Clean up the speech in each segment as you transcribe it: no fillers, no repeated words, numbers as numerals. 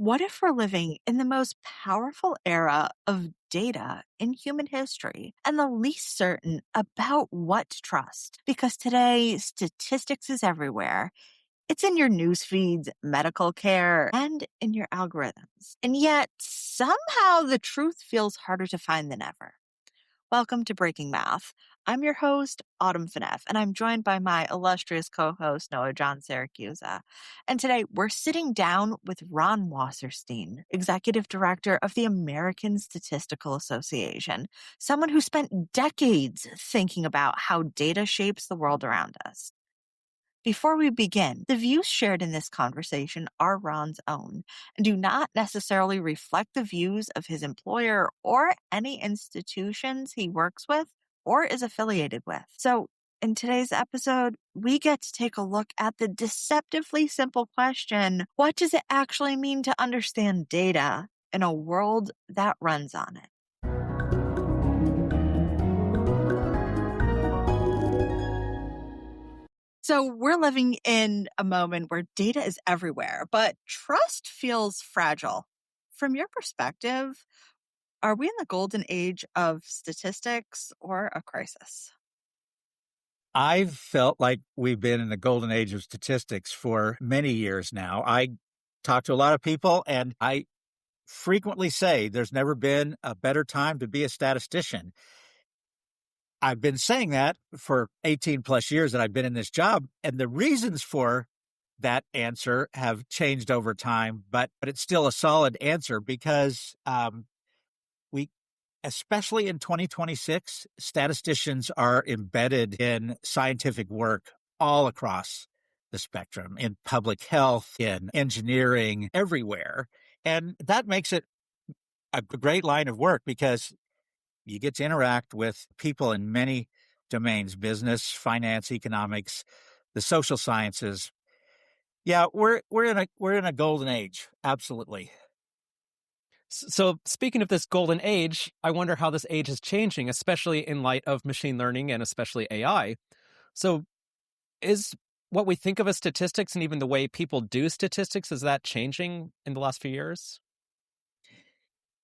What if we're living in the most powerful era of data in human history and the least certain about what to trust? Because today, statistics is everywhere. It's in your news feeds, medical care, and in your algorithms. And yet, somehow the truth feels harder to find than ever. Welcome to Breaking Math. I'm your host, Autumn Fineff, and I'm joined by my illustrious co-host, Noah John Syracusa. And today we're sitting down with Ron Wasserstein, Executive Director of the American Statistical Association, someone who spent decades thinking about how data shapes the world around us. Before we begin, the views shared in this conversation are Ron's own and do not necessarily reflect the views of his employer or any institutions he works with or is affiliated with. So, in today's episode, we get to take a look at the deceptively simple question, what does it actually mean to understand data in a world that runs on it? So we're living in a moment where data is everywhere, but trust feels fragile. From your perspective, are we in the golden age of statistics or a crisis? I've felt like we've been in the golden age of statistics for many years now. I talk to a lot of people, and I frequently say there's never been a better time to be a statistician. I've been saying that for 18 plus years that I've been in this job, and the reasons for that answer have changed over time, but it's still a solid answer because we especially in 2026, statisticians are embedded in scientific work all across the spectrum, in public health, in engineering, everywhere. And that makes it a great line of work because you get to interact with people in many domains: business, finance, economics, the social sciences. Yeah, we're in a golden age. Absolutely. So, speaking of this golden age, I wonder how this age is changing, especially in light of machine learning and especially AI. So, is what we think of as statistics and even the way people do statistics, is that changing in the last few years?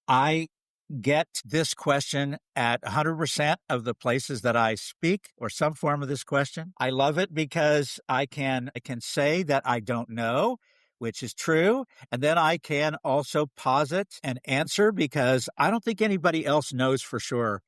I get this question at 100% of the places that I speak, or some form of this question. I love it because I can say that I don't know, which is true, and then I can also posit an answer because I don't think anybody else knows for sure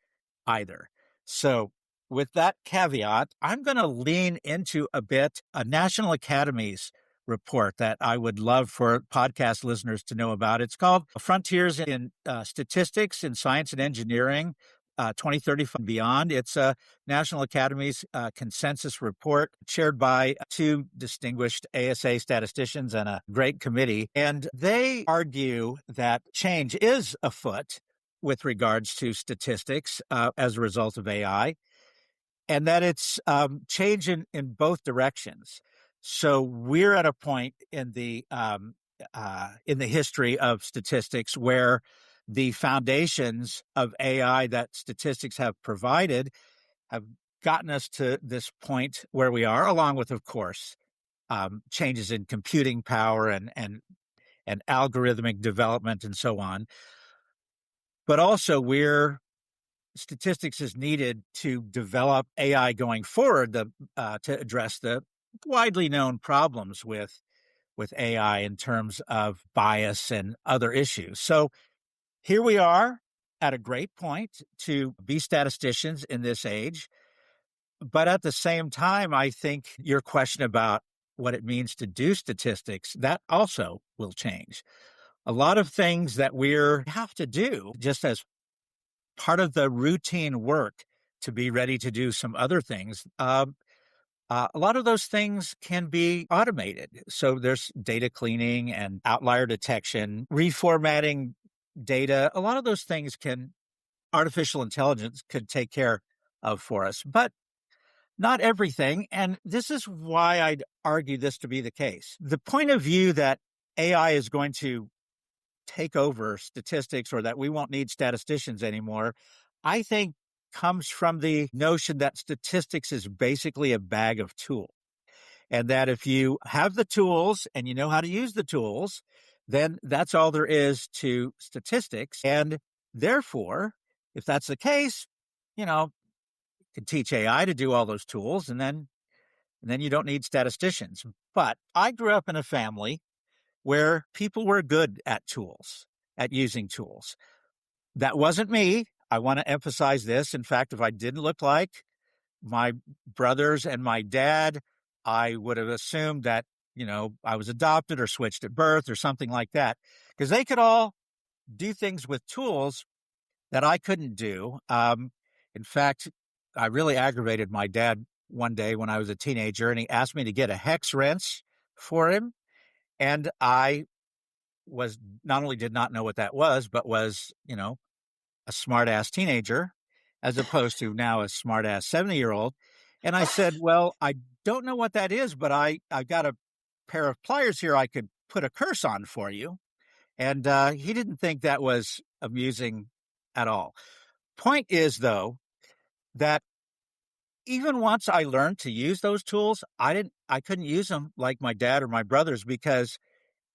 either. So, with that caveat, I'm going to lean into a bit a National Academies report that I would love for podcast listeners to know about. It's called Frontiers in Statistics in Science and Engineering, 2035 and beyond. It's a National Academies consensus report chaired by two distinguished ASA statisticians and a great committee. And they argue that change is afoot with regards to statistics as a result of AI, and that it's change in both directions. So we're at a point in the history of statistics where the foundations of AI that statistics have provided have gotten us to this point where we are, along with, of course, changes in computing power and algorithmic development and so on. But also, statistics is needed to develop AI going forward to address the widely known problems with AI in terms of bias and other issues. So here we are at a great point to be statisticians in this age. But at the same time, I think your question about what it means to do statistics, that also will change. A lot of things that we have to do just as part of the routine work to be ready to do some other things. A lot of those things can be automated. So there's data cleaning and outlier detection, reformatting data. A lot of those things artificial intelligence could take care of for us, but not everything. And this is why I'd argue this to be the case. The point of view that AI is going to take over statistics or that we won't need statisticians anymore, I think comes from the notion that statistics is basically a bag of tools. And that if you have the tools and you know how to use the tools, then that's all there is to statistics. And therefore, if that's the case, you could teach AI to do all those tools, and then you don't need statisticians. But I grew up in a family where people were good at tools, at using tools. That wasn't me. I want to emphasize this. In fact, if I didn't look like my brothers and my dad, I would have assumed that, I was adopted or switched at birth or something like that, because they could all do things with tools that I couldn't do. In fact, I really aggravated my dad one day when I was a teenager, and he asked me to get a hex wrench for him. And I was not only did not know what that was, but was, a smart ass teenager as opposed to now a smart ass 70-year-old. And I said, well, I don't know what that is, but I got a pair of pliers here I could put a curse on for you. And he didn't think that was amusing at all. Point is, though, that even once I learned to use those tools, I couldn't use them like my dad or my brothers, because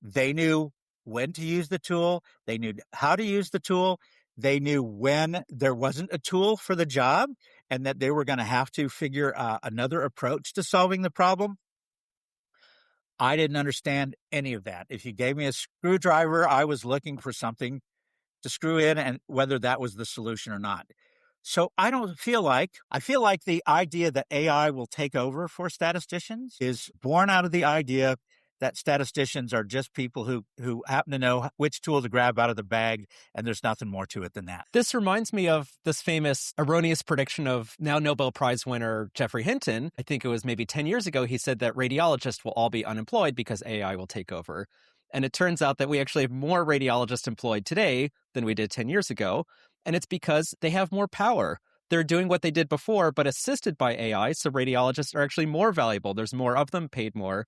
they knew when to use the tool. They knew how to use the tool. They knew when there wasn't a tool for the job and that they were going to have to figure another approach to solving the problem. I didn't understand any of that. If you gave me a screwdriver, I was looking for something to screw in, and whether that was the solution or not. So I feel like the idea that AI will take over for statisticians is born out of the idea that statisticians are just people who happen to know which tool to grab out of the bag, and there's nothing more to it than that. This reminds me of this famous erroneous prediction of now Nobel Prize winner Geoffrey Hinton. I think it was maybe 10 years ago. He said that radiologists will all be unemployed because AI will take over. And it turns out that we actually have more radiologists employed today than we did 10 years ago. And it's because they have more power. They're doing what they did before, but assisted by AI. So radiologists are actually more valuable. There's more of them, paid more.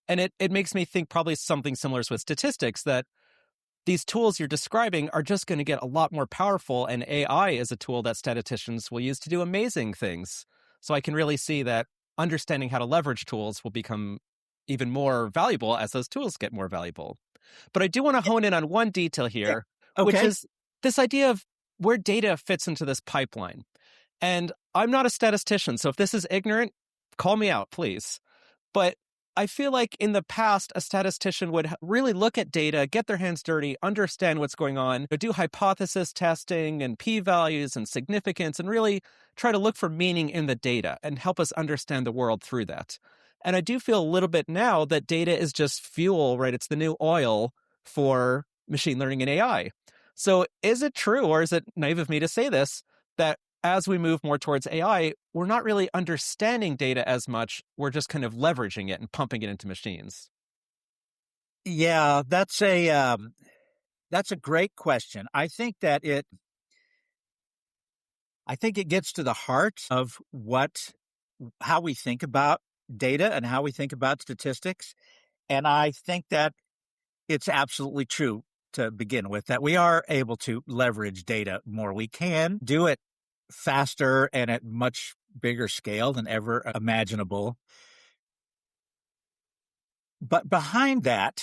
And it makes me think probably something similar with statistics, that these tools you're describing are just going to get a lot more powerful, and AI is a tool that statisticians will use to do amazing things. So I can really see that understanding how to leverage tools will become even more valuable as those tools get more valuable. But I do want to hone in on one detail here, Okay. which is this idea of where data fits into this pipeline. And I'm not a statistician, so if this is ignorant, call me out, please. But I feel like in the past, a statistician would really look at data, get their hands dirty, understand what's going on, do hypothesis testing and p-values and significance, and really try to look for meaning in the data and help us understand the world through that. And I do feel a little bit now that data is just fuel, right? It's the new oil for machine learning and AI. So is it true, or is it naive of me to say this, that as we move more towards AI, we're not really understanding data as much. We're just kind of leveraging it and pumping it into machines? Yeah, that's a great question. I think it gets to the heart of how we think about data and how we think about statistics. And I think that it's absolutely true to begin with, that we are able to leverage data more. We can do it faster and at much bigger scale than ever imaginable. But behind that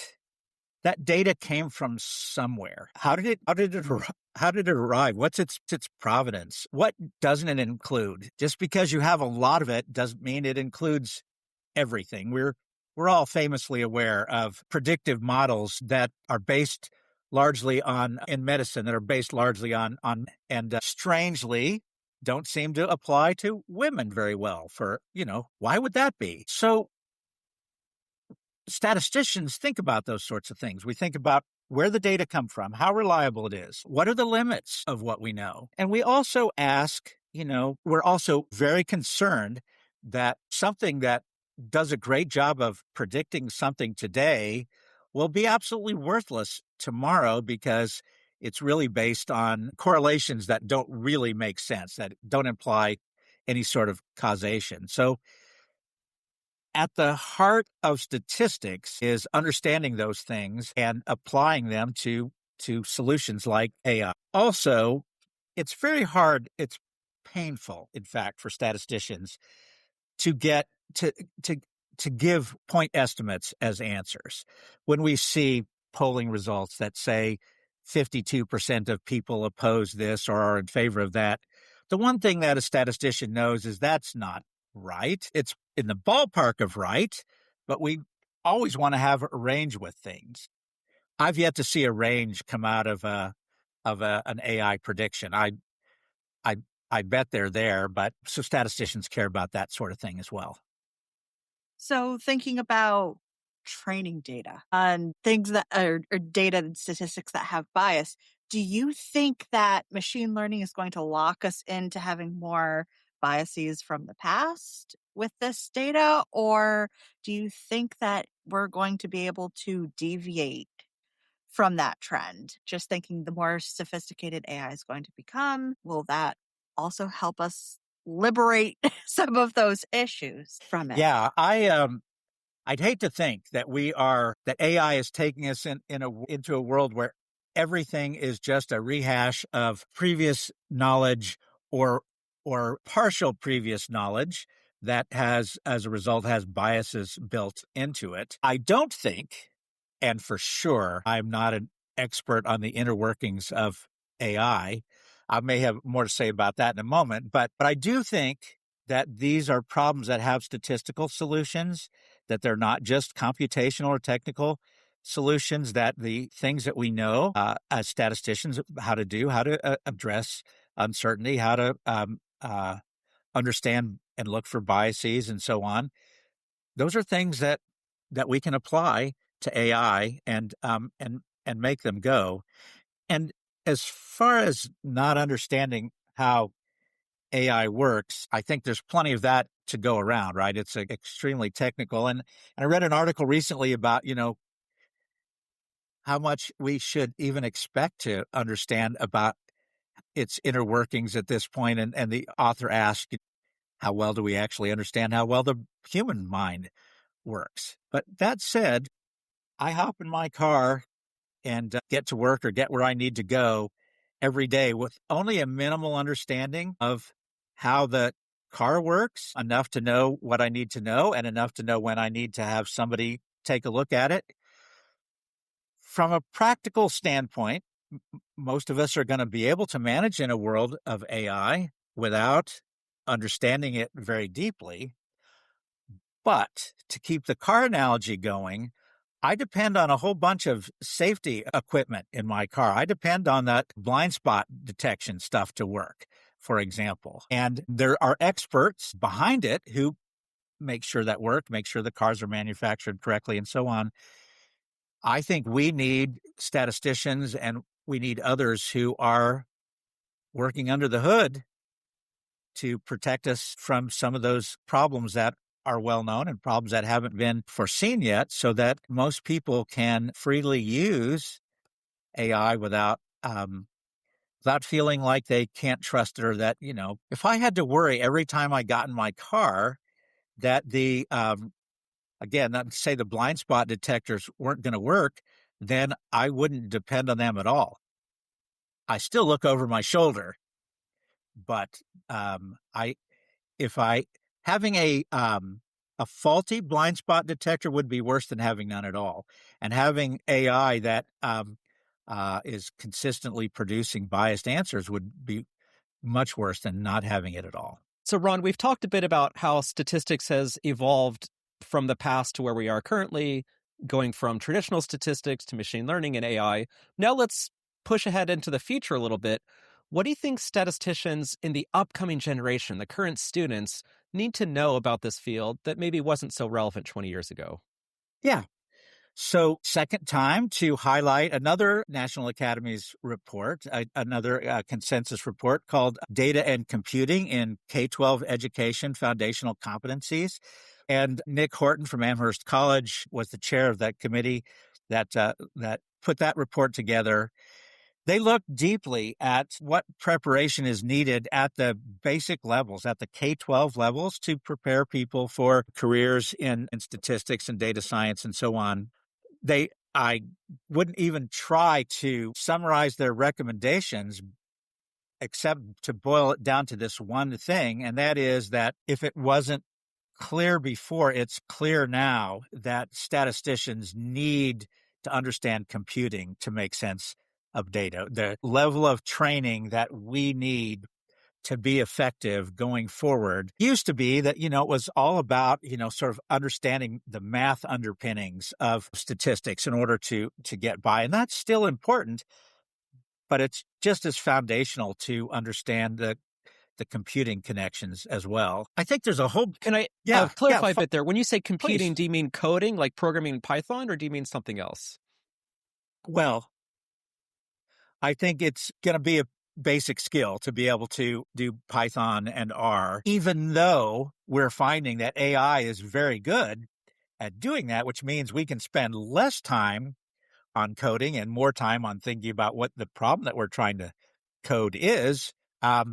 data came from somewhere. How did it arrive? What's its provenance? What doesn't it include? Just because you have a lot of it doesn't mean it includes everything. We're all famously aware of predictive models that are based largely in medicine, that are based largely on strangely don't seem to apply to women very well. Why would that be? So statisticians think about those sorts of things. We think about where the data come from, how reliable it is, what are the limits of what we know. And we also ask, we're also very concerned that something that does a great job of predicting something today will be absolutely worthless tomorrow, because it's really based on correlations that don't really make sense, that don't imply any sort of causation. So at the heart of statistics is understanding those things and applying them to solutions like AI. Also, it's very hard, it's painful, in fact, for statisticians to get to give point estimates as answers. When we see polling results that say 52% of people oppose this or are in favor of that. The one thing that a statistician knows is that's not right. It's in the ballpark of right, but we always want to have a range with things. I've yet to see a range come out of an AI prediction. I I bet they're there, but so statisticians care about that sort of thing as well. So thinking about training data and things that are or data and statistics that have bias, do you think that machine learning is going to lock us into having more biases from the past with this data? Or do you think that we're going to be able to deviate from that trend? Just thinking the more sophisticated AI is going to become, will that also help us liberate some of those issues from it? Yeah, I'd hate to think that that AI is taking us into a world where everything is just a rehash of previous knowledge or partial previous knowledge that has, as a result, has biases built into it. I don't think, and for sure, I'm not an expert on the inner workings of AI. I may have more to say about that in a moment, but I do think that these are problems that have statistical solutions, that they're not just computational or technical solutions, that the things that we know as statisticians how to address uncertainty, how to understand and look for biases and so on. Those are things that we can apply to AI and make them go. And as far as not understanding how AI works, I think there's plenty of that to go around, right? It's extremely technical. And I read an article recently about, how much we should even expect to understand about its inner workings at this point. And the author asked, how well do we actually understand how well the human mind works? But that said, I hop in my car and get to work or get where I need to go every day with only a minimal understanding of how the car works, enough to know what I need to know and enough to know when I need to have somebody take a look at it. From a practical standpoint, most of us are going to be able to manage in a world of AI without understanding it very deeply. But to keep the car analogy going, I depend on a whole bunch of safety equipment in my car. I depend on that blind spot detection stuff to work, for example. And there are experts behind it who make sure that work, make sure the cars are manufactured correctly, and so on. I think we need statisticians and we need others who are working under the hood to protect us from some of those problems that are well known and problems that haven't been foreseen yet, so that most people can freely use AI without feeling like they can't trust it, or that, if I had to worry every time I got in my car that again, say the blind spot detectors weren't going to work, then I wouldn't depend on them at all. I still look over my shoulder, but having a faulty blind spot detector would be worse than having none at all. And having AI that is consistently producing biased answers would be much worse than not having it at all. So, Ron, we've talked a bit about how statistics has evolved from the past to where we are currently, going from traditional statistics to machine learning and AI. Now let's push ahead into the future a little bit. What do you think statisticians in the upcoming generation, the current students, need to know about this field that maybe wasn't so relevant 20 years ago? Yeah. So, second time to highlight another National Academy's report, another consensus report called Data and Computing in K-12 Education Foundational Competencies. And Nick Horton from Amherst College was the chair of that committee that put that report together. They looked deeply at what preparation is needed at the basic levels, at the K-12 levels, to prepare people for careers in statistics and data science and so on. I wouldn't even try to summarize their recommendations except to boil it down to this one thing, and that is that if it wasn't clear before, it's clear now that statisticians need to understand computing to make sense of data. The level of training that we need to be effective going forward used to be that, it was all about, sort of understanding the math underpinnings of statistics in order to get by. And that's still important, but it's just as foundational to understand the computing connections as well. I think there's a whole... Can I Yeah, clarify a bit there? When you say computing, please. do you mean coding, like programming in Python, or do you mean something else? Well, I think it's going to be a basic skill to be able to do Python and R, even though we're finding that AI is very good at doing that, which means we can spend less time on coding and more time on thinking about what the problem that we're trying to code is.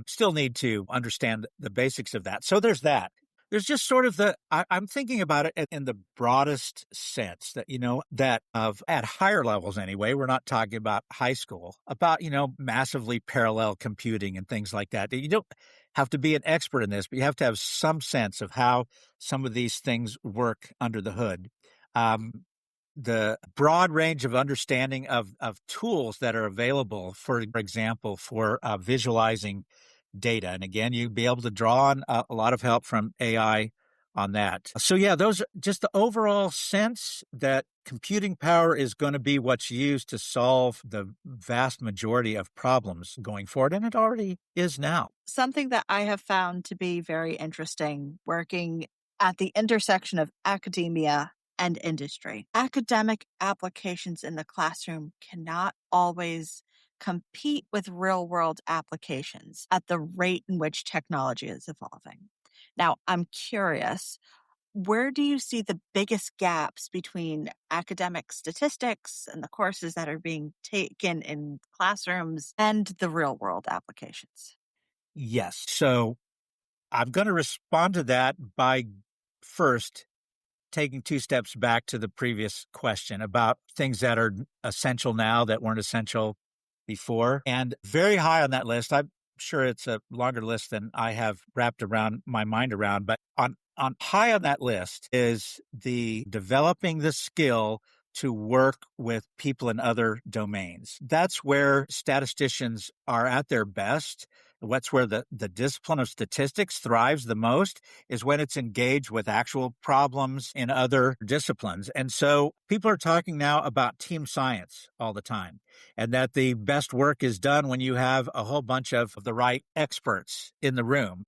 Still need to understand the basics of that. So there's that. There's just sort of I'm thinking about it in the broadest sense that, that at higher levels anyway, we're not talking about high school, about, massively parallel computing and things like that. You don't have to be an expert in this, but you have to have some sense of how some of these things work under the hood. The broad range of understanding of tools that are available, for example, for visualizing data. And again, you'd be able to draw on a lot of help from AI on that. So yeah, those are just the overall sense that computing power is going to be what's used to solve the vast majority of problems going forward. And it already is now. Something that I have found to be very interesting working at the intersection of academia and industry. Academic applications in the classroom cannot always compete with real-world applications at the rate in which technology is evolving. Now, I'm curious, where do you see the biggest gaps between academic statistics and the courses that are being taken in classrooms and the real-world applications? Yes. So I'm going to respond to that by first taking two steps back to the previous question about things that are essential now that weren't essential before. And very high on that list, I'm sure it's a longer list than I have wrapped around my mind around, but on high on that list is the developing the skill to work with people in other domains. That's where statisticians are at their best. What's where the discipline of statistics thrives the most is when it's engaged with actual problems in other disciplines. And so people are talking now about team science all the time, and that the best work is done when you have a whole bunch of the right experts in the room.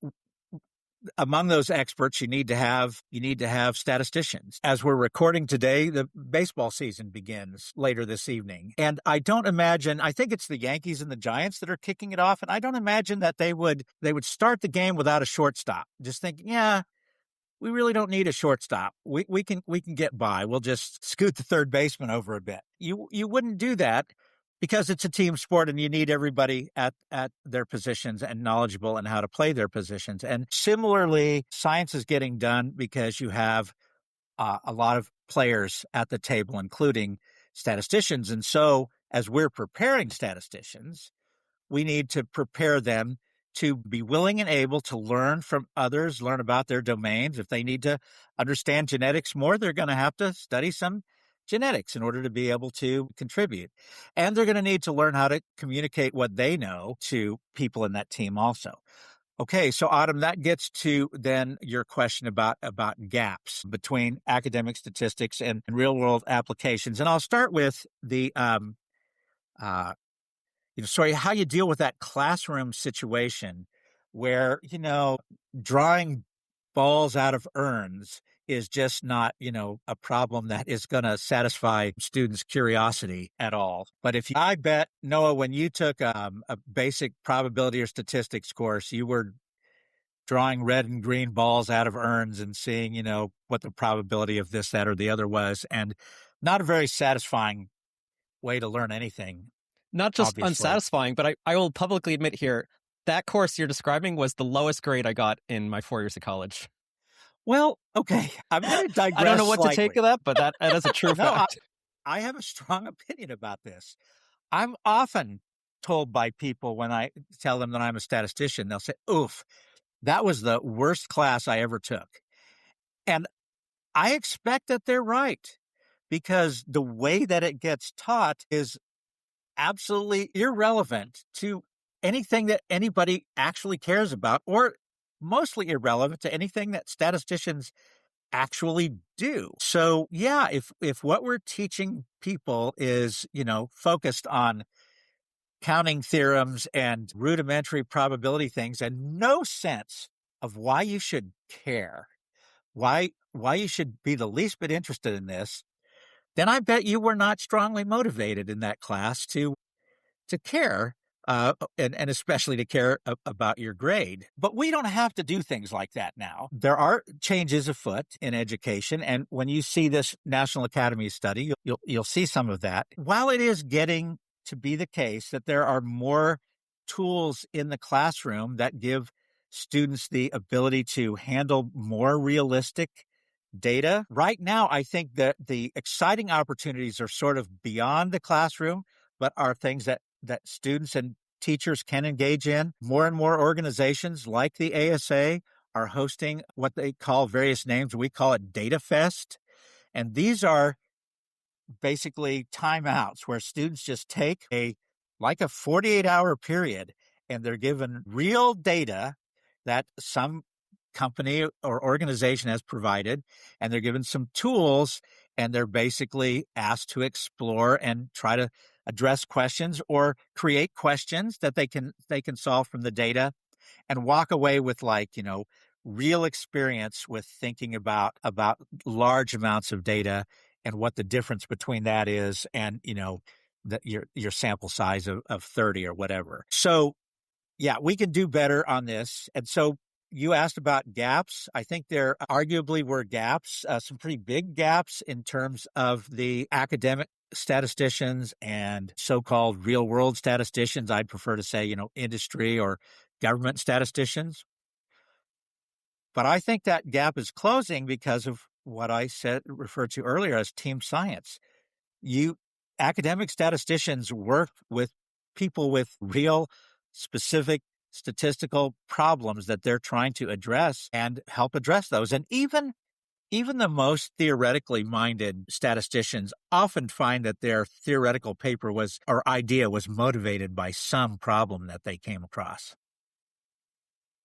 Among those experts, you need to have statisticians. As we're recording today, the baseball season begins later this evening. And I think it's the Yankees and the Giants that are kicking it off. And I don't imagine that they would start the game without a shortstop. Just thinking, yeah, we really don't need a shortstop. We can get by. We'll just scoot the third baseman over a bit. You wouldn't do that because it's a team sport and you need everybody at their positions and knowledgeable in how to play their positions. And similarly, science is getting done because you have a lot of players at the table, including statisticians. And so as we're preparing statisticians, we need to prepare them to be willing and able to learn from others, learn about their domains. If they need to understand genetics more, they're going to have to study some genetics in order to be able to contribute. And they're going to need to learn how to communicate what they know to people in that team also. Okay, so Autumn, that gets to then your question about gaps between academic statistics and real world applications. And I'll start with the how you deal with that classroom situation where, drawing balls out of urns is just not, a problem that is going to satisfy students' curiosity at all. But I bet, Noah, when you took a basic probability or statistics course, you were drawing red and green balls out of urns and seeing, what the probability of this, that, or the other was. And not a very satisfying way to learn anything. Not just Obviously. unsatisfying, but I will publicly admit here, that course you're describing was the lowest grade I got in my 4 years of college. Well, okay, I'm going to digress I don't know what slightly. to take of that, but that is a true fact. I have a strong opinion about this. I'm often told by people when I tell them that I'm a statistician, they'll say, oof, that was the worst class I ever took. And I expect that they're right. because the way that it gets taught is absolutely irrelevant to anything that anybody actually cares about, or mostly irrelevant to anything that statisticians actually do. So yeah, if what we're teaching people is, focused on counting theorems and rudimentary probability things and no sense of why you should care, why you should be the least bit interested in this, then I bet you were not strongly motivated in that class to care, and especially to care about your grade. But we don't have to do things like that now. There are changes afoot in education, and when you see this National Academy study, you'll see some of that. While it is getting to be the case that there are more tools in the classroom that give students the ability to handle more realistic data. Right now, I think that the exciting opportunities are sort of beyond the classroom, but are things that students and teachers can engage in. More and more organizations like the ASA are hosting what they call various names. We call it Data Fest. And these are basically timeouts where students just take like a 48-hour period, and they're given real data that some company or organization has provided, and they're given some tools, and they're basically asked to explore and try to address questions or create questions that they can solve from the data, and walk away with real experience with thinking about large amounts of data and what the difference between that is and your sample size of 30 or whatever. So yeah, we can do better on this. And so you asked about gaps. I think there arguably were gaps, some pretty big gaps in terms of the academic statisticians and so-called real-world statisticians. I'd prefer to say, industry or government statisticians. But I think that gap is closing because of what I referred to earlier as team science. Academic statisticians work with people with real specific statistical problems that they're trying to address and help address those. And even the most theoretically minded statisticians often find that their theoretical paper or idea was motivated by some problem that they came across.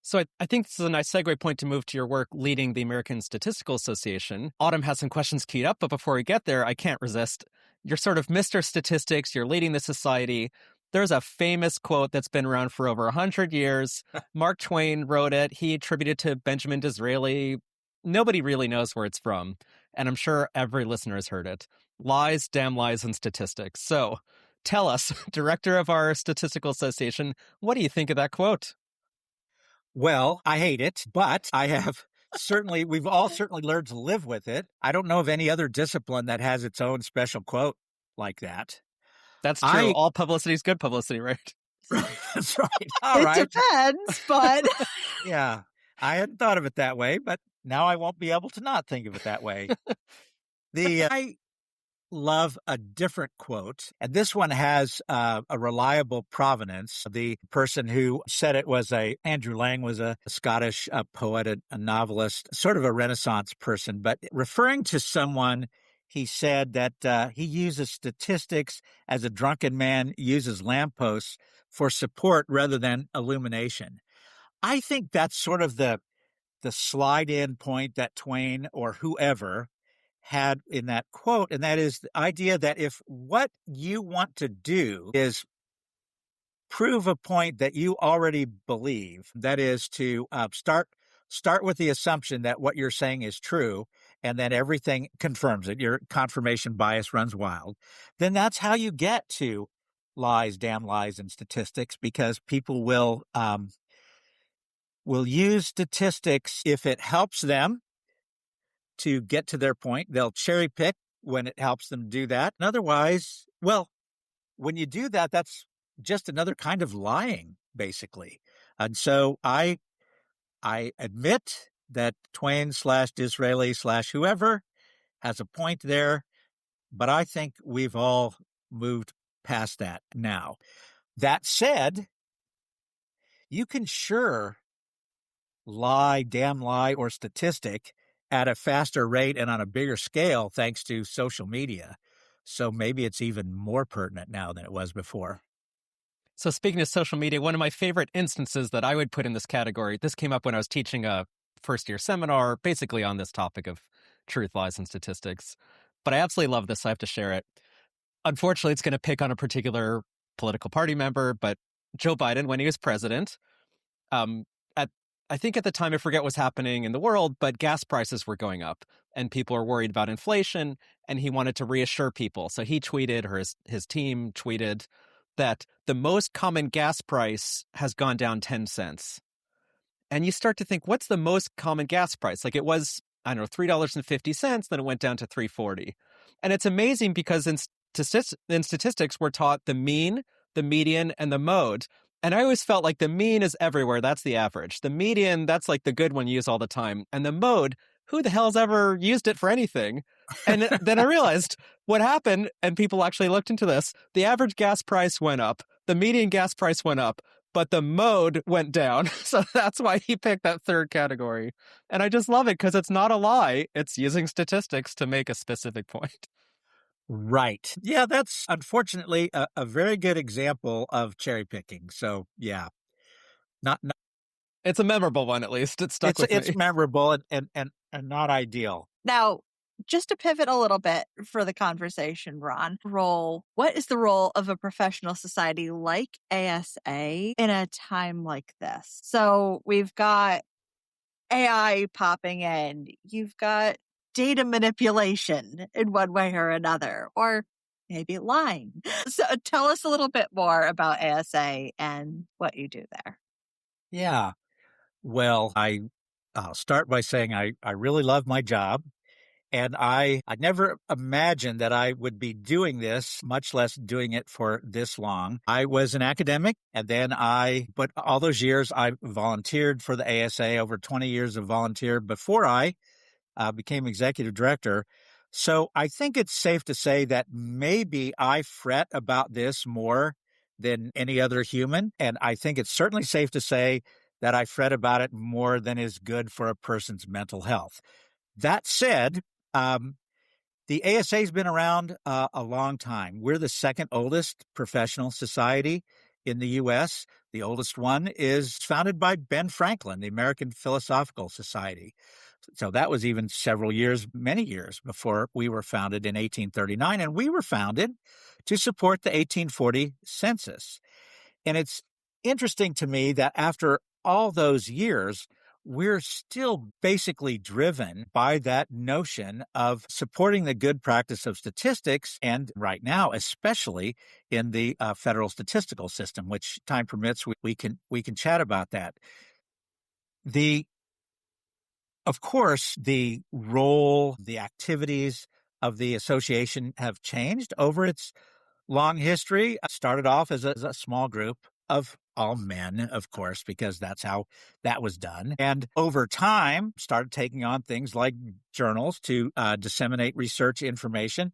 So I think this is a nice segue point to move to your work leading the American Statistical Association. Autumn has some questions keyed up, but before we get there, I can't resist. You're sort of Mr. Statistics. You're leading the society. There's a famous quote that's been around for over 100 years. Mark Twain wrote it. He attributed it to Benjamin Disraeli. Nobody really knows where it's from, and I'm sure every listener has heard it. Lies, damn lies, and statistics. So tell us, director of our Statistical Association, what do you think of that quote? Well, I hate it, but I have we've all certainly learned to live with it. I don't know of any other discipline that has its own special quote like that. That's true. All publicity is good publicity, right? Right. That's right. All right. It depends, but yeah, I hadn't thought of it that way, but now I won't be able to not think of it that way. I love a different quote, and this one has a reliable provenance. The person who said it was Andrew Lang was a Scottish poet, a novelist, sort of a Renaissance person, but referring to someone, he said that he uses statistics as a drunken man uses lampposts for support rather than illumination. I think that's sort of the slide-in point that Twain or whoever had in that quote, and that is the idea that if what you want to do is prove a point that you already believe, that is to start with the assumption that what you're saying is true, and then everything confirms it, your confirmation bias runs wild, then that's how you get to lies, damn lies, and statistics, because people will use statistics if it helps them to get to their point. They'll cherry pick when it helps them do that. And otherwise, well, when you do that, that's just another kind of lying, basically. And so I admit that Twain / Disraeli / whoever has a point there, but I think we've all moved past that now. That said, you can sure lie, damn lie, or statistic at a faster rate and on a bigger scale thanks to social media. So maybe it's even more pertinent now than it was before. So speaking of social media, one of my favorite instances that I would put in this category, this came up when I was teaching a first-year seminar, basically on this topic of truth, lies, and statistics. But I absolutely love this, so I have to share it. Unfortunately, it's going to pick on a particular political party member, but Joe Biden, when he was president, at I think at the time, I forget what's happening in the world, but gas prices were going up and people are worried about inflation, and he wanted to reassure people. So he tweeted, or his team tweeted, that the most common gas price has gone down 10 cents. And you start to think, what's the most common gas price? Like, it was, I don't know, $3.50, then it went down to $3.40. And it's amazing because in statistics, we're taught the mean, the median, and the mode. And I always felt like the mean is everywhere. That's the average. The median, that's like the good one you use all the time. And the mode, who the hell's ever used it for anything? And then I realized what happened, and people actually looked into this. The average gas price went up. The median gas price went up, but the mode went down. So that's why he picked that third category. And I just love it because it's not a lie. It's using statistics to make a specific point. Right. Yeah, that's unfortunately a very good example of cherry picking. So yeah, not It's a memorable one, at least. It stuck with me. it's memorable and not ideal. Now, just to pivot a little bit for the conversation, Ron, what is the role of a professional society like ASA in a time like this? So we've got AI popping in, you've got data manipulation in one way or another, or maybe lying. So tell us a little bit more about ASA and what you do there. Yeah. Well, I'll start by saying I really love my job. And I never imagined that I would be doing this, much less doing it for this long. I was an academic, and then but all those years I volunteered for the ASA, over 20 years of volunteer before I became executive director. So I think it's safe to say that maybe I fret about this more than any other human. And I think it's certainly safe to say that I fret about it more than is good for a person's mental health. That said, the ASA has been around a long time. We're the second oldest professional society in the U.S. The oldest one is founded by Ben Franklin, the American Philosophical Society. So that was even many years before we were founded in 1839. And we were founded to support the 1840 census. And it's interesting to me that after all those years, we're still basically driven by that notion of supporting the good practice of statistics, and right now, especially in the federal statistical system, which time permits, we can chat about that. Of course, the role, the activities of the association have changed over its long history. Started off as a small group of all men, of course, because that's how that was done. And over time, started taking on things like journals to disseminate research information,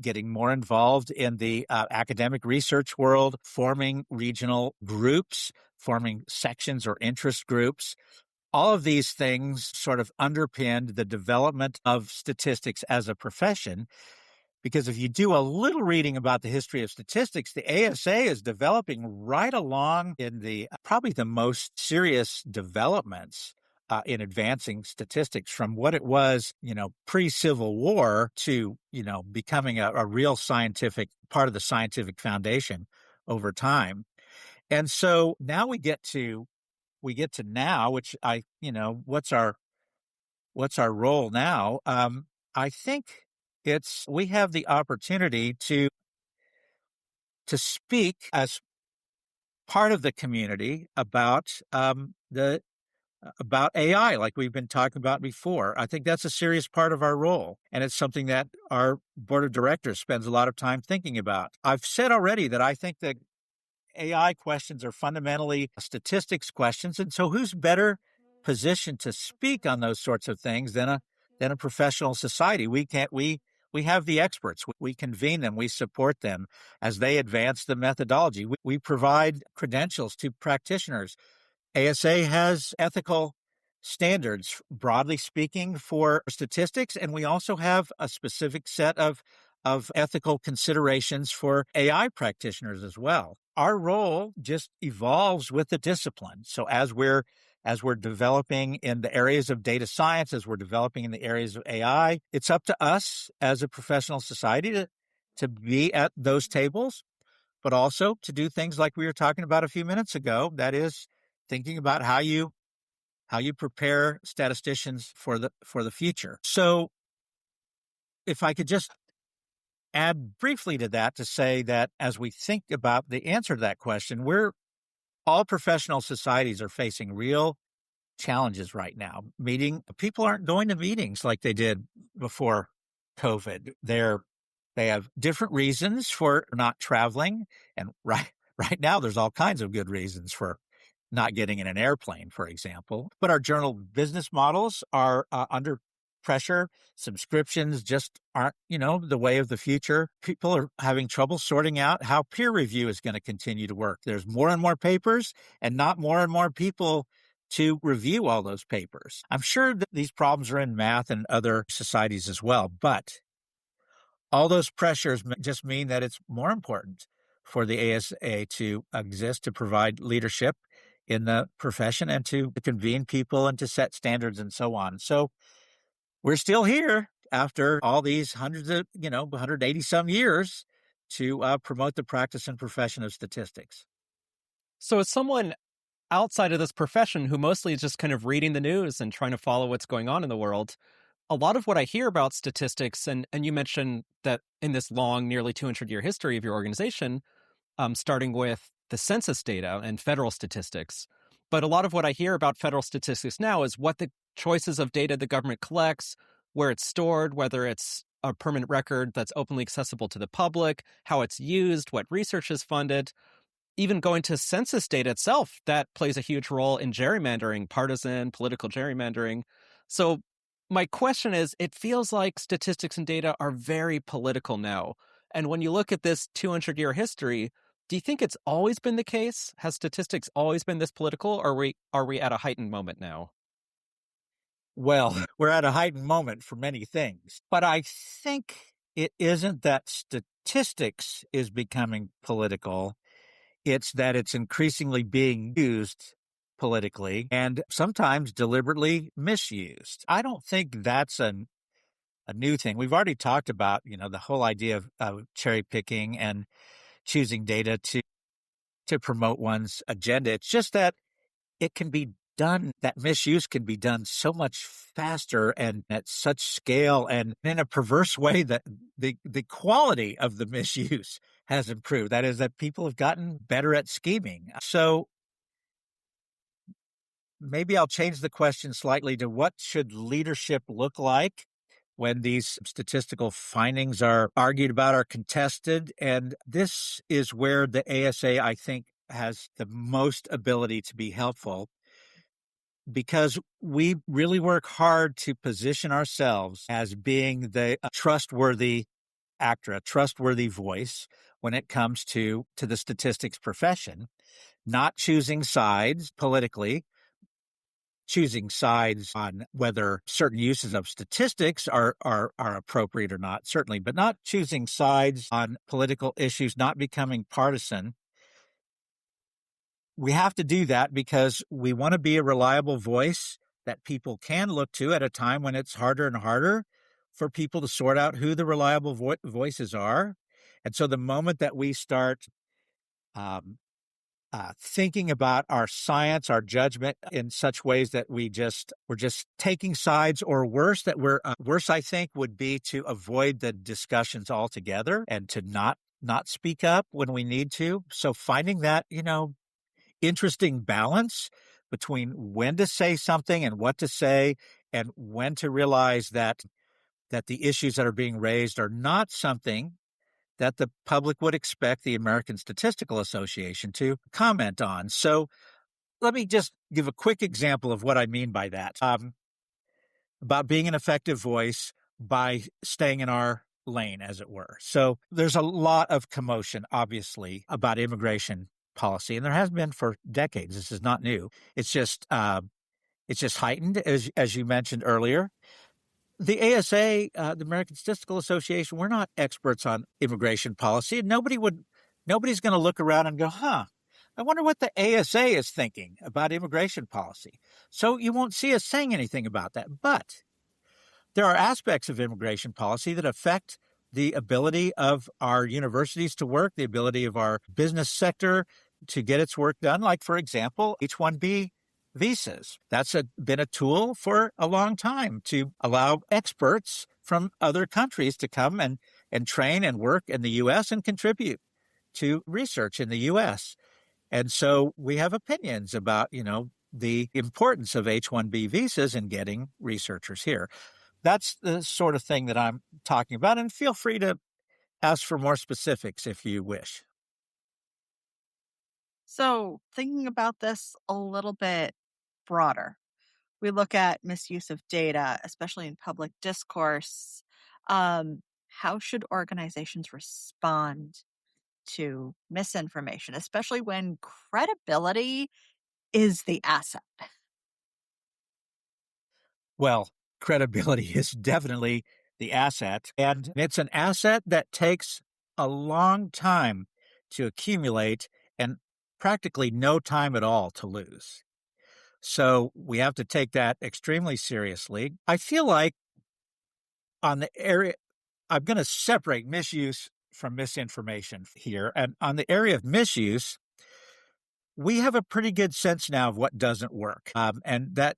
getting more involved in the academic research world, forming regional groups, forming sections or interest groups. All of these things sort of underpinned the development of statistics as a profession. Because if you do a little reading about the history of statistics, the ASA is developing right along in probably the most serious developments in advancing statistics, from what it was, pre-Civil War to, becoming a real scientific part of the scientific foundation over time. And so now we get to now, which what's our role now? I think we have the opportunity to speak as part of the community about about AI, like we've been talking about before. I think that's a serious part of our role, and it's something that our board of directors spends a lot of time thinking about. I've said already that I think that AI questions are fundamentally statistics questions, and so who's better positioned to speak on those sorts of things than a professional society? We have the experts. We convene them. We support them as they advance the methodology. We provide credentials to practitioners. ASA has ethical standards, broadly speaking, for statistics, and we also have a specific set of ethical considerations for AI practitioners as well. Our role just evolves with the discipline. So as we're developing in the areas of data science, as we're developing in the areas of AI, it's up to us as a professional society to be at those tables, but also to do things like we were talking about a few minutes ago. That is thinking about how you prepare statisticians for the future. So if I could just add briefly to that to say that as we think about the answer to that question, all professional societies are facing real challenges right now. People aren't going to meetings like they did before COVID. They have different reasons for not traveling. And right now, there's all kinds of good reasons for not getting in an airplane, for example. But our journal business models are under pressure. Subscriptions just aren't, the way of the future. People are having trouble sorting out how peer review is going to continue to work. There's more and more papers and not more and more people to review all those papers. I'm sure that these problems are in math and other societies as well, but all those pressures just mean that it's more important for the ASA to exist, to provide leadership in the profession and to convene people and to set standards and so on. So we're still here after all these hundreds of, 180 some years to promote the practice and profession of statistics. So as someone outside of this profession who mostly is just kind of reading the news and trying to follow what's going on in the world, a lot of what I hear about statistics, and you mentioned that in this long, nearly 200-year history of your organization, starting with the census data and federal statistics. But a lot of what I hear about federal statistics now is what the choices of data the government collects, where it's stored, whether it's a permanent record that's openly accessible to the public, how it's used, what research is funded. Even going to census data itself, that plays a huge role in gerrymandering, partisan, political gerrymandering. So my question is, it feels like statistics and data are very political now. And when you look at this 200-year history, do you think it's always been the case? Has statistics always been this political, or are we at a heightened moment now? Well, we're at a heightened moment for many things, but I think it isn't that statistics is becoming political. It's that it's increasingly being used politically and sometimes deliberately misused. I don't think that's a new thing. We've already talked about, the whole idea of cherry picking and choosing data to promote one's agenda. It's just that it can be done, that misuse can be done so much faster and at such scale and in a perverse way that the quality of the misuse has improved. That is, that people have gotten better at scheming. So maybe I'll change the question slightly to what should leadership look like when these statistical findings are argued about or contested. And this is where the ASA, I think, has the most ability to be helpful, because we really work hard to position ourselves as being the trustworthy actor, a trustworthy voice when it comes to the statistics profession, not choosing sides politically, choosing sides on whether certain uses of statistics are appropriate or not, certainly, but not choosing sides on political issues, not becoming partisan. We have to do that because we want to be a reliable voice that people can look to at a time when it's harder and harder for people to sort out who the reliable voices are. And so the moment that we start thinking about our science, our judgment in such ways that we're just taking sides, or worse, worse, I think, would be to avoid the discussions altogether and to not speak up when we need to. So finding that, interesting balance between when to say something and what to say, and when to realize that the issues that are being raised are not something that the public would expect the American Statistical Association to comment on. So let me just give a quick example of what I mean by that, about being an effective voice by staying in our lane, as it were. So there's a lot of commotion, obviously, about immigration policy, and there has been for decades. This is not new. It's just It's just heightened, as you mentioned earlier. The ASA, the American Statistical Association, we're not experts on immigration policy. Nobody's going to look around and go, I wonder what the ASA is thinking about immigration policy. So you won't see us saying anything about that. But there are aspects of immigration policy that affect the ability of our universities to work, the ability of our business sector to get its work done. Like, for example, H-1B visas. That's been a tool for a long time to allow experts from other countries to come and train and work in the U.S. and contribute to research in the U.S. And so we have opinions about, the importance of H-1B visas in getting researchers here. That's the sort of thing that I'm talking about. And feel free to ask for more specifics if you wish. So, thinking about this a little bit broader, we look at misuse of data, especially in public discourse. How should organizations respond to misinformation, especially when credibility is the asset? Well, credibility is definitely the asset, and it's an asset that takes a long time to accumulate and practically no time at all to lose. So we have to take that extremely seriously. I feel like on the area, I'm going to separate misuse from misinformation here. And on the area of misuse, we have a pretty good sense now of what doesn't work. And that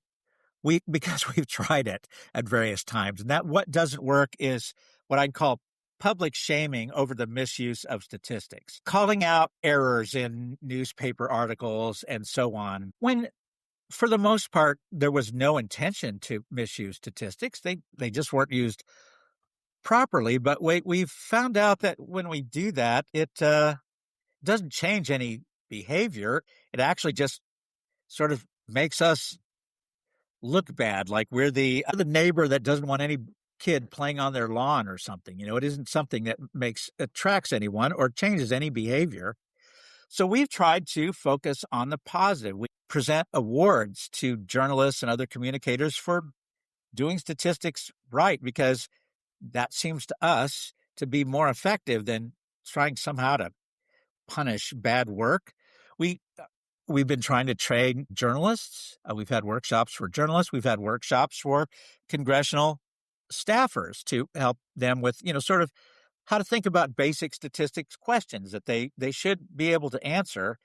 because we've tried it at various times. And that what doesn't work is what I'd call public shaming over the misuse of statistics, calling out errors in newspaper articles and so on. When, for the most part, there was no intention to misuse statistics. They just weren't used properly. But we've found out that when we do that, it doesn't change any behavior. It actually just sort of makes us look bad, like we're the neighbor that doesn't want any kid playing on their lawn or something. It isn't something that attracts anyone or changes any behavior. So we've tried to focus on the positive. We present awards to journalists and other communicators for doing statistics right, because that seems to us to be more effective than trying somehow to punish bad work. We've been trying to train journalists. We've had workshops for journalists. We've had workshops for congressional staffers to help them with, sort of how to think about basic statistics questions that they should be able to answer.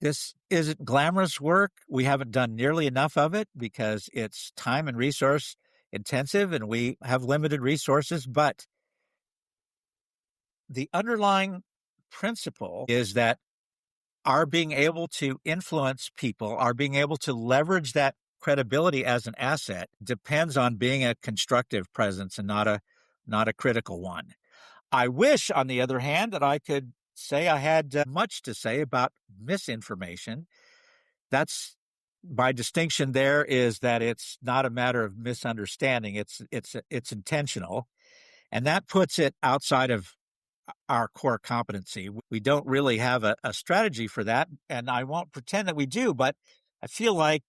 This isn't glamorous work. We haven't done nearly enough of it because it's time and resource intensive and we have limited resources. But the underlying principle is that our being able to influence people, our being able to leverage that credibility as an asset depends on being a constructive presence and not a critical one. I wish, on the other hand, that I could say I had much to say about misinformation. That's my distinction there is that it's not a matter of misunderstanding. It's intentional. And that puts it outside of our core competency. We don't really have a strategy for that, and I won't pretend that we do, but I feel like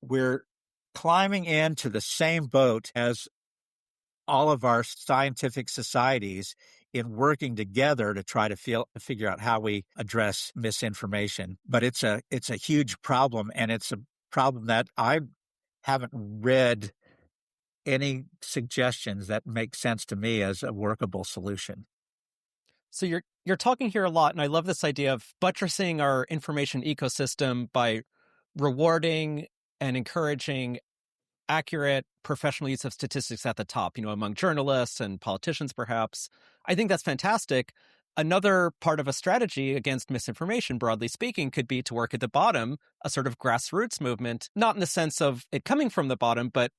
we're climbing into the same boat as all of our scientific societies in working together to try to figure out how we address misinformation. But it's a huge problem, and it's a problem that I haven't read any suggestions that make sense to me as a workable solution. So you're talking here a lot, and I love this idea of buttressing our information ecosystem by rewarding and encouraging accurate professional use of statistics at the top, among journalists and politicians, perhaps. I think that's fantastic. Another part of a strategy against misinformation, broadly speaking, could be to work at the bottom, a sort of grassroots movement, not in the sense of it coming from the bottom, but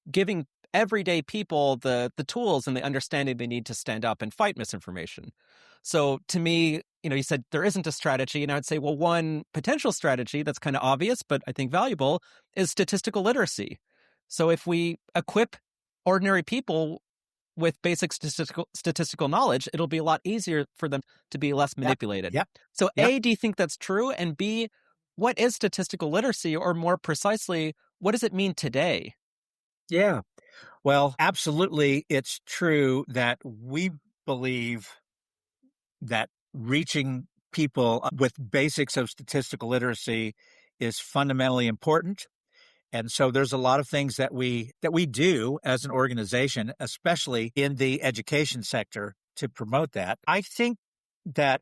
giving everyday people the tools and the understanding they need to stand up and fight misinformation. So to me, you said there isn't a strategy, and I would say, well, one potential strategy that's kind of obvious, but I think valuable, is statistical literacy. So if we equip ordinary people with basic statistical knowledge, it'll be a lot easier for them to be less manipulated. Yep. So Yep. A, do you think that's true? And B, what is statistical literacy, or more precisely, what does it mean today? Yeah. Well, absolutely. It's true that we believe that reaching people with basics of statistical literacy is fundamentally important. And so there's a lot of things that we do as an organization, especially in the education sector, to promote that. I think that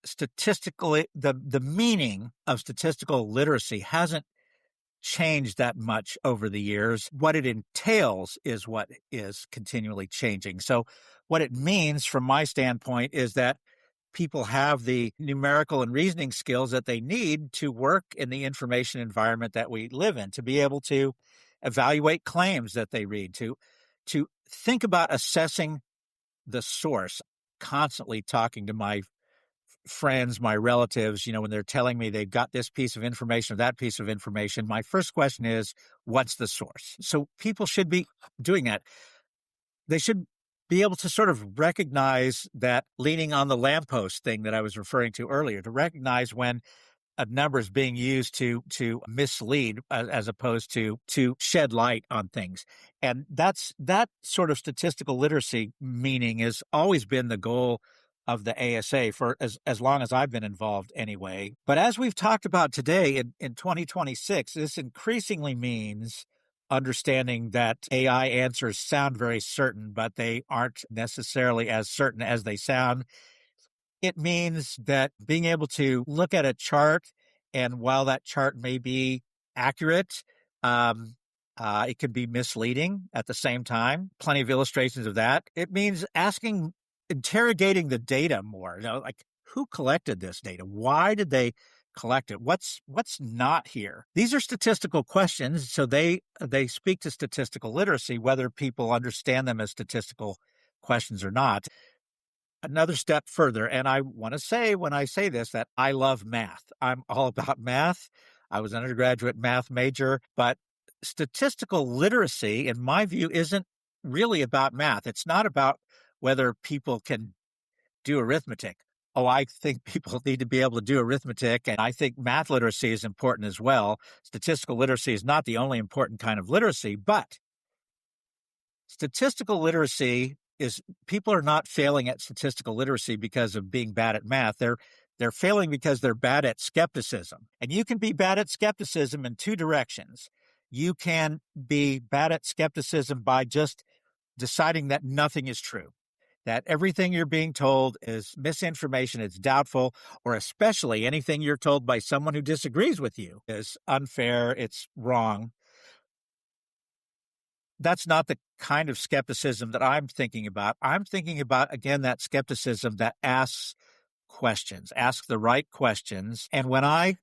statistically the meaning of statistical literacy hasn't changed that much over the years. What it entails is what is continually changing. So what it means from my standpoint is that people have the numerical and reasoning skills that they need to work in the information environment that we live in, to be able to evaluate claims that they read, to think about assessing the source. Constantly talking to my friends, my relatives, when they're telling me they've got this piece of information or that piece of information, my first question is, what's the source? So people should be doing that. They should be able to sort of recognize that leaning on the lamppost thing that I was referring to earlier, to recognize when a number is being used to mislead as opposed to shed light on things. And that sort of statistical literacy meaning has always been the goal of the ASA for as long as I've been involved anyway. But as we've talked about today in 2026, this increasingly means understanding that AI answers sound very certain, but they aren't necessarily as certain as they sound. It means that being able to look at a chart, and while that chart may be accurate, it could be misleading at the same time. Plenty of illustrations of that. It means interrogating the data more. Like, who collected this data? Why did they collect it? What's not here? These are statistical questions, so they speak to statistical literacy, whether people understand them as statistical questions or not. Another step further, and I want to say when I say this that I love math. I'm all about math. I was an undergraduate math major, but statistical literacy, in my view, isn't really about math. It's not about whether people can do arithmetic. Oh, I think people need to be able to do arithmetic, and I think math literacy is important as well. Statistical literacy is not the only important kind of literacy, but statistical literacy is people are not failing at statistical literacy because of being bad at math. They're failing because they're bad at skepticism. And you can be bad at skepticism in two directions. You can be bad at skepticism by just deciding that nothing is true, that everything you're being told is misinformation, it's doubtful, or especially anything you're told by someone who disagrees with you is unfair, it's wrong. That's not the kind of skepticism that I'm thinking about. I'm thinking about, again, that skepticism that asks questions, asks the right questions. And when I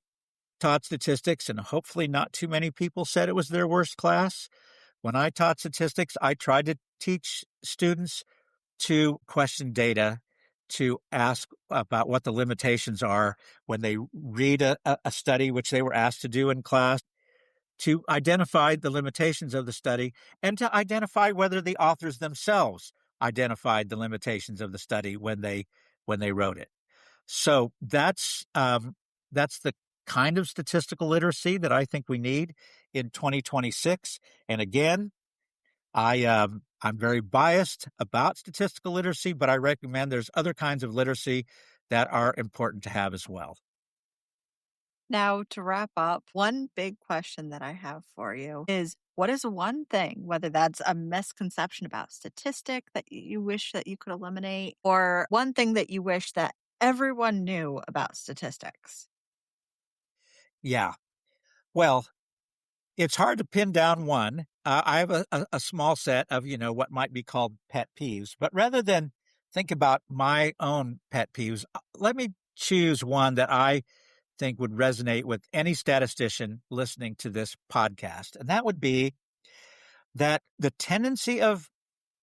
taught statistics, and hopefully not too many people said it was their worst class, when I taught statistics, I tried to teach students to question data, to ask about what the limitations are when they read a study, which they were asked to do in class, to identify the limitations of the study and to identify whether the authors themselves identified the limitations of the study when they wrote it. So that's the kind of statistical literacy that I think we need in 2026. And again, I'm very biased about statistical literacy, but I recommend there's other kinds of literacy that are important to have as well. Now, to wrap up, one big question that I have for you is what is one thing, whether that's a misconception about statistic that you wish that you could eliminate, or one thing that you wish that everyone knew about statistics? Yeah. Well, it's hard to pin down one. I have a small set of, what might be called pet peeves, but rather than think about my own pet peeves, let me choose one that I think would resonate with any statistician listening to this podcast. And that would be that the tendency of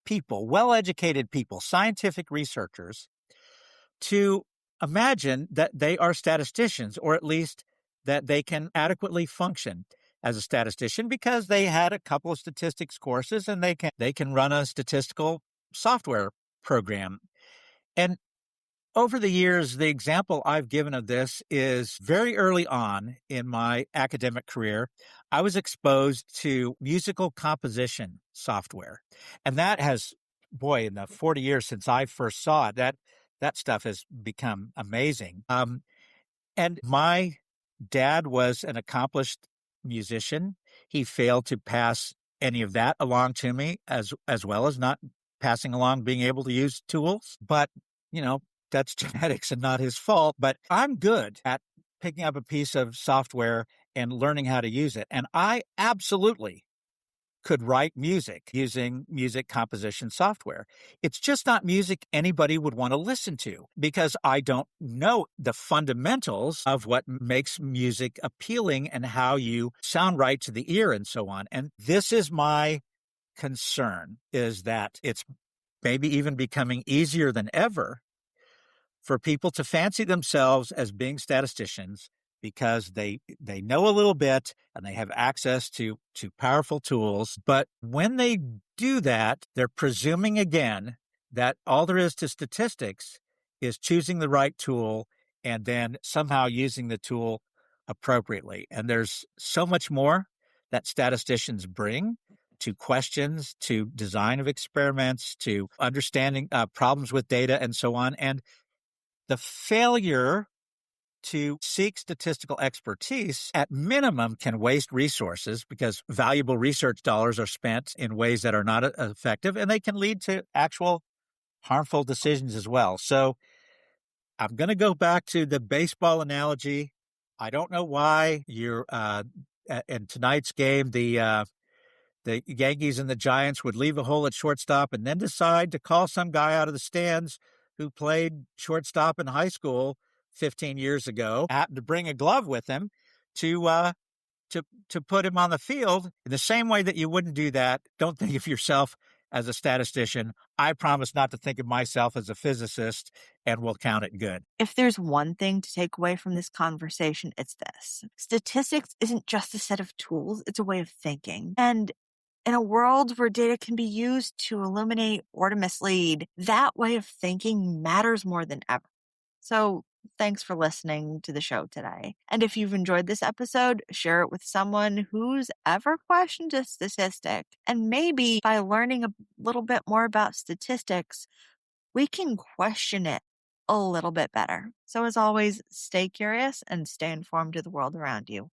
people, well-educated people, scientific researchers, to imagine that they are statisticians, or at least that they can adequately function as a statistician because they had a couple of statistics courses and they can run a statistical software program. And Over the years, the example I've given of this is very early on in my academic career, I was exposed to musical composition software. And that has, boy, in the 40 years since I first saw it, that stuff has become amazing. And my dad was an accomplished musician. He failed to pass any of that along to me, as well as not passing along being able to use tools. But, you know, that's genetics and not his fault. But I'm good at picking up a piece of software and learning how to use it. And I absolutely could write music using music composition software. It's just not music anybody would want to listen to because I don't know the fundamentals of what makes music appealing and how you sound right to the ear and so on. And this is my concern, is that it's maybe even becoming easier than ever for people to fancy themselves as being statisticians because they know a little bit and they have access to powerful tools. But when they do that, they're presuming again that all there is to statistics is choosing the right tool and then somehow using the tool appropriately. And there's so much more that statisticians bring to questions, to design of experiments, to understanding problems with data and so on. And the failure to seek statistical expertise at minimum can waste resources because valuable research dollars are spent in ways that are not effective, and they can lead to actual harmful decisions as well. So I'm going to go back to the baseball analogy. I don't know why you're in tonight's game, the Yankees and the Giants would leave a hole at shortstop and then decide to call some guy out of the stands who played shortstop in high school 15 years ago, happened to bring a glove with him to put him on the field. In the same way that you wouldn't do that, don't think of yourself as a statistician. I promise not to think of myself as a physicist, and we'll count it good. If there's one thing to take away from this conversation, it's this. Statistics isn't just a set of tools, it's a way of thinking. And in a world where data can be used to illuminate or to mislead, that way of thinking matters more than ever. So thanks for listening to the show today. And if you've enjoyed this episode, share it with someone who's ever questioned a statistic. And maybe by learning a little bit more about statistics, we can question it a little bit better. So as always, stay curious and stay informed of the world around you.